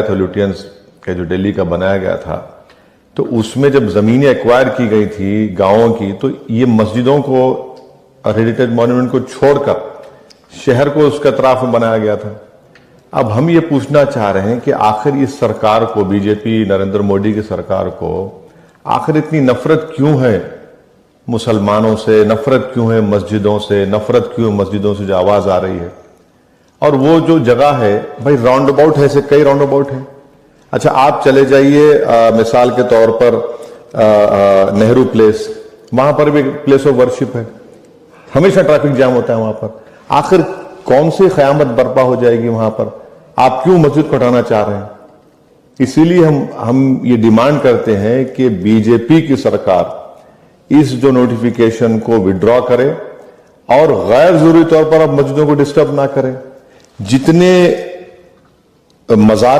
था लुटियंस का जो दिल्ली का बनाया गया था, तो उसमें जब जमीनें एक्वायर की गई थी गांवों की, तो ये मस्जिदों को हेरिटेज मॉन्यूमेंट को छोड़कर शहर को उसके अतराफ में बनाया गया था। अब हम ये पूछना चाह रहे हैं कि आखिर इस सरकार को, बीजेपी नरेंद्र मोदी की सरकार को आखिर इतनी नफरत क्यों है मुसलमानों से, नफरत क्यों है मस्जिदों से, नफरत क्यों है मस्जिदों से जो आवाज आ रही है। और वो जो जगह है भाई, राउंड अबाउट है, ऐसे कई राउंड अबाउट है। अच्छा, आप चले जाइए मिसाल के तौर पर नेहरू प्लेस, वहां पर भी प्लेस ऑफ वर्शिप है, हमेशा ट्रैफिक जाम होता है वहां पर। आखिर कौन सी क़यामत बर्पा हो जाएगी वहां पर? आप क्यों मस्जिद को हटाना चाह रहे हैं? इसीलिए हम ये डिमांड करते हैं कि बीजेपी की सरकार इस जो नोटिफिकेशन को विड्रॉ करे और गैर जरूरी तौर पर अब मस्जिदों को डिस्टर्ब ना करें। जितने मजार